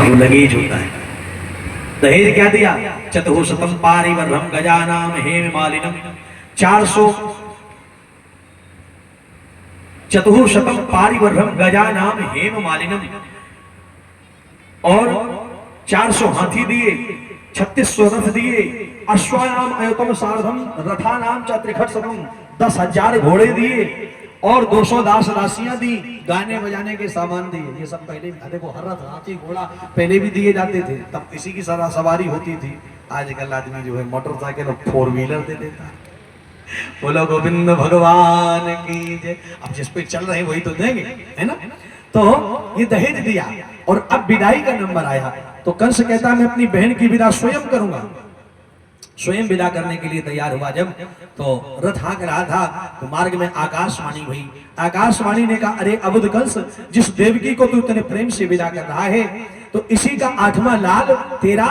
वो लगेज होता है। दहेज क्या दिया? चतुःशतम पारिवर्धम गजानाम हेम मालिनम, 400 चतुःशतम पारिवर्धम गजानाम हेम मालिनम, और 400 हाथी दिए, 3600 रथ दिए, अश्वानाम अयुतम सार्धम रथानाम च त्रिखट्शतम, 10,000 घोड़े दिए और 200 दास दासियां दी, गाने बजाने के सामान दिए। ये सब पहले देखो, हर रथ हाथी घोड़ा पहले भी दिए जाते थे, तब इसी की सारा सवारी होती थी। आजकल आदमी जो है मोटरसाइकिल और 4 व्हीलर दे देता है। बोलो गोविंद भगवान की जय। अब जिस पे चल रहे हैं वही तो देंगे, है ना? तो ये दहेज दिया। और अब विदाई का नंबर आया तो कंस कहता मैं अपनी बहन की विदा स्वयं करूंगा। स्वयं विदा करने के लिए तैयार हुआ जब, तो रथ हाँक रहा था तो मार्ग में आकाशवाणी हुई। आकाशवाणी ने कहा, अरे अबुध कंस, जिस देवकी को तू इतने प्रेम से विदा कर रहा है तो इसी का 8वां लाल तेरा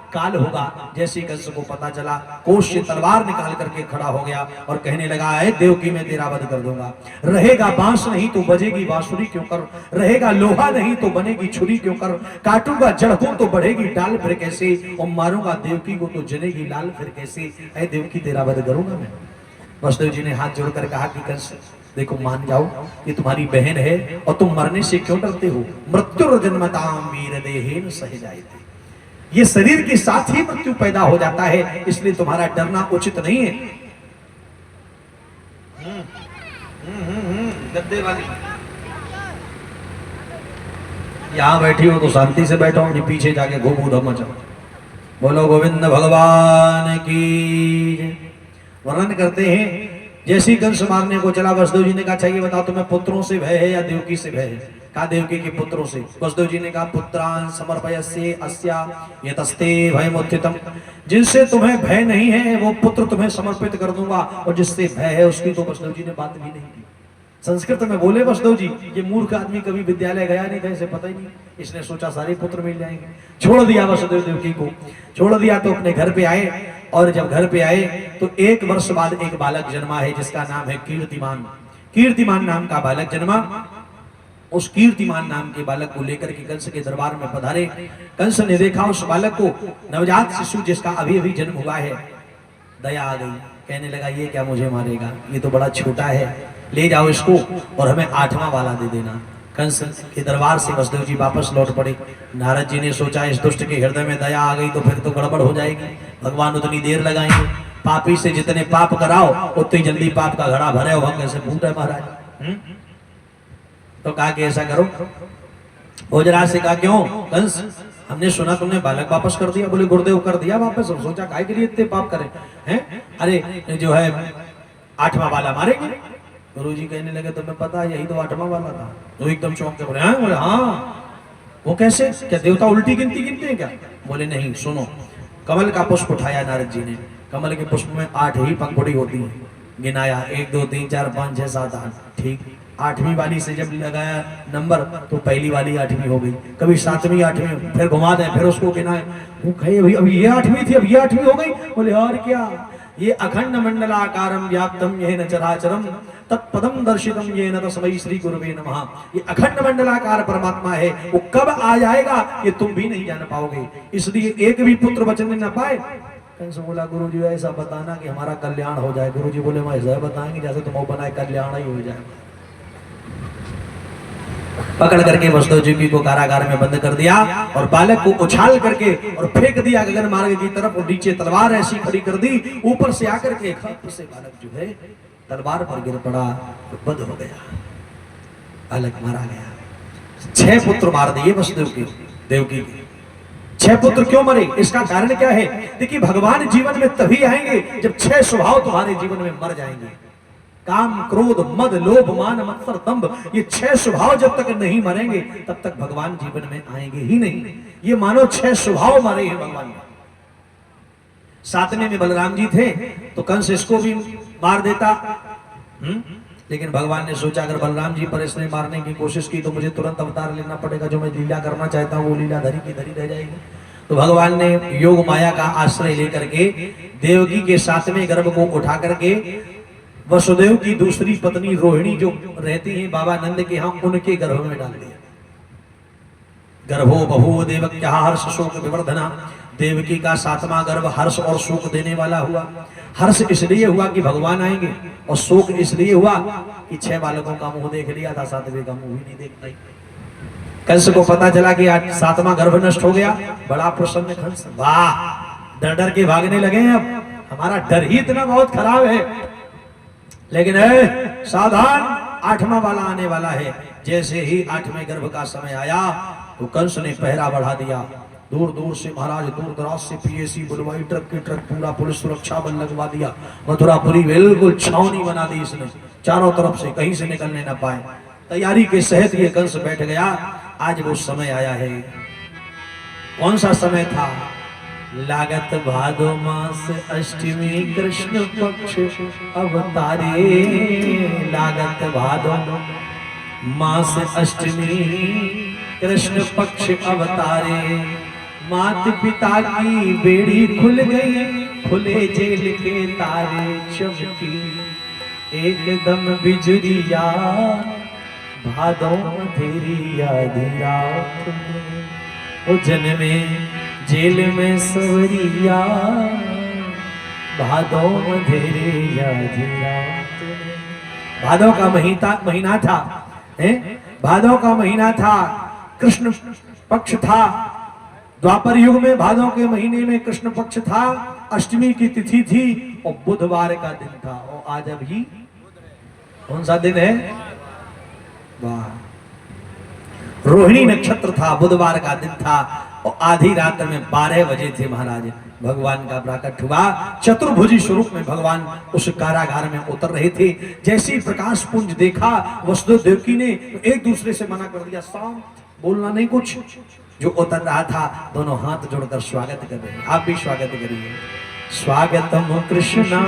काल होगा। जैसे कंस को पता चला, कोष से तलवार निकाल करके खड़ा हो गया और कहने लगा, है देवकी मैं तेरा वध कर दूंगा। रहेगा बांस नहीं तो बजेगी बांसुरी क्यों कर, रहेगा लोहा नहीं तो बनेगी छुरी क्यों कर, काटूंगा जड़ को तो बढ़ेगी डाल फिर कैसे, और मारूंगा देवकी को तो जलेगी लाल फिर कैसे। है देवकी तेरा वध करूंगा मैं। वसुदेव जी ने हाथ जोड़कर कहा कि कंस देखो, मान जाओ ये तुम्हारी बहन है और तुम मरने से क्यों डरते हो? मृत्यु जन्मताम वीर देहेन सह जायते, ये शरीर के साथ ही मृत्यु पैदा हो जाता है, इसलिए तुम्हारा डरना उचित नहीं है। गद्दे वाली यहां बैठी हो तो शांति से बैठो, नहीं पीछे जाके घूम उधम मचाओ। बोलो गोविंद भगवान की। वर्णन करते हैं, जैसे ही कंस मारने को चला, वसुदेव जी ने कहा, अच्छा ये बताओ तुम्हें पुत्रों से भय है या देवकी से भय है? कहा देवकी के पुत्रों से। वसुदेव जी ने कहा, पुत्रान समर्पयस्य अस्या यतस्ते भयमुत्थितम, जिनसे तुम्हें भय नहीं है वो पुत्र तुम्हें समर्पित कर दूंगा, और जिससे भय है उसकी तो वसुदेव जी ने बात भी नहीं की। संस्कृत में बोले वसुदेव जी, ये मूर्ख आदमी कभी विद्यालय गया नहीं था, इसे पता ही नहीं, इसने सोचा सारे पुत्र मिल जाएंगे। छोड़ दिया वसुदेव देवकी को, छोड़ दिया तो अपने घर पे आए। और जब घर पे आए तो 1 वर्ष बाद एक बालक जन्मा है जिसका नाम है कीर्तिमान। कीर्तिमान नाम का बालक जन्मा। उस कीर्तिमान नाम के बालक को लेकर के कंस के दरबार में पधारे। कंस ने देखा उस बालक को, नवजात शिशु जिसका अभी अभी जन्म हुआ है। दया आ गई, कहने लगा ये क्या मुझे मारेगा, ये तो बड़ा छोटा है, ले जाओ इसको और हमें 8वां वाला दे देना। कंस के दरबार से वसुदेव जी वापस लौट पड़े। नारद जी ने सोचा इस दुष्ट के हृदय में दया आ गई तो फिर तो गड़बड़ हो जाएगी, भगवान उतनी देर लगाएंगे, पापी से जितने पाप कराओ उतनी जल्दी पाप का घड़ा भरे हो, हम कैसे फूटे महाराज। तो कहा कि ऐसा करो, भोजराज से कहा, क्यों कंस, हमने सुना तुमने बालक वापस कर दिया। बोले गुरुदेव कर दिया वापस। और सोचा काहे के लिए इतने पाप करें हैं, अरे जो है 8वां वाला मारेंगे। गुरुजी कहने लगे तुम्हें पता है यही तो 8वां वाला था। तो एकदम चौंक के बोले, हाँ? बोले हाँ, वो कैसे, क्या देवता उल्टी गिनती गिनते हैं क्या? बोले नहीं, सुनो। कमल का पुष्प उठाया नारद जी ने, कमल के पुष्प में 8 ही पंखुड़ी होती है, गिनाया 1 2 3 4 5 6 7 8, ठीक। 8वीं वाली से जब लगाया नंबर तो पहली वाली 8वीं हो गई, कभी 7वीं 8वीं, फिर घुमा दें, फिर उसको गिनाए, वो कहे अभी ये 8वीं थी, अब ये 8वीं हो गई। बोले और क्या, ये अखंड मंडलाकारम व्याप्तम येन चराचरम तत्पदम दर्शितम येन तस्मै श्री गुरुवे नमः। ये अखंड मंडलाकार परमात्मा है, वो कब आ जाएगा ये तुम भी नहीं जान पाओगे, इसलिए एक भी पुत्र बचने न पाए। कंस बोला गुरुजी ऐसा बताना कि हमारा कल्याण हो जाए। गुरुजी बोले मैं ऐसा बताएंगे जैसे तुम बनाए कल्याण ही हो जाए। पकड़ करके वसुदेव जी को कारागार में बंद कर दिया और बालक को उछाल करके और फेंक दिया गगन मार्ग की तरफ, और नीचे तलवार ऐसी खड़ी कर दी, ऊपर से आकर के खप से बालक जो है तलवार पर गिर पड़ा, बंद हो गया, बालक मारा गया। 6 पुत्र मार दिए वसुदेव के, देवकी के 6 पुत्र क्यों मरे, इसका कारण क्या है? देखिए भगवान जीवन में तभी आएंगे जब 6 स्वभाव तुम्हारे जीवन में मर जाएंगे। काम, क्रोध, मद, लोभ, मान, मत्सर, दंभ, ये 6 स्वभाव जब तक नहीं मरेंगे तब तक भगवान जीवन में आएंगे ही नहीं। ये मानो 6 स्वभाव मरे हैं भगवान में। 7वें में बलराम जी थे तो कंस इसको भी मार देता, लेकिन भगवान ने सोचा अगर बलराम जी पर इसने मारने की कोशिश की तो मुझे तुरंत अवतार लेना पड़ेगा, जो मैं लीला करना चाहता हूँ वो लीला धरी की धरी रह जाएगी। तो भगवान ने योग माया का आश्रय लेकर के देवकी के 7वें गर्भ को उठा करके वसुदेव की दूसरी पत्नी रोहिणी जो रहती है बाबा नंद के यहाँ, उनके गर्भ में डाल दिया। गर्भो बभूव देवक्या हर्ष शोक विवर्धना। देवकी का 7वां गर्भ हर्ष और शोक देने वाला हुआ। हर्ष इसलिए हुआ कि भगवान आएंगे, और शोक इसलिए हुआ कि 6 बालकों का मुंह देख लिया था, 7वें का मुंह ही नहीं देखता। कंस को पता चला कि 7वां गर्भ नष्ट हो गया, बड़ा प्रसन्न कंस, वाह, डर डर के भागने लगे हैं। अब हमारा डर ही इतना बहुत खराब है, लेकिन सावधान, 8वां वाला आने वाला है। जैसे ही 8वें गर्भ का समय आया तो कंस ने पहरा बढ़ा दिया। दूर दूर से महाराज, दूर दराज से पीएसी बुलवाई, ट्रक की ट्रक, पूरा पुलिस सुरक्षा बल लगवा दिया। मथुरापुरी बिल्कुल छावनी बना दी इसने, चारों तरफ से, कहीं से निकलने न पाए। तैयारी के सहित ये कंस बैठ गया। आज वो समय आया है। कौन सा समय था? लागत भादो मास अष्टमी कृष्ण पक्ष अवतारे। लागत भादो मास अष्टमी कृष्ण पक्ष अवतारे। मात पिता की बेड़ी खुल गई, खुले जेल के तारे चमकी। एकदम बिजुरिया भादों अंधेरिया धीरा। ओ जन्मे जेल में सवरिया, भादों अंधेरिया धीरा। भादों का महीना था, भादों का महीना था, कृष्ण पक्ष था। द्वापर युग में भादों के महीने में कृष्ण पक्ष था, अष्टमी की तिथि थी और बुधवार का दिन था। और आज अभी कौन सा दिन है? वाह, रोहिणी नक्षत्र था, बुधवार का दिन था और आधी रात में 12 बजे थे महाराज भगवान का प्राकट हुआ। चतुर्भुजी स्वरूप में भगवान उस कारागार में उतर रहे थे। जैसे ही प्रकाश पुंज देखा वसुदेव देवकी ने एक दूसरे से मना कर दिया, शांत, बोलना नहीं कुछ। जो उतर रहा था दोनों हाथ जोड़कर स्वागत कर रहे हैं। आप भी स्वागत करिए। स्वागतम कृष्णा।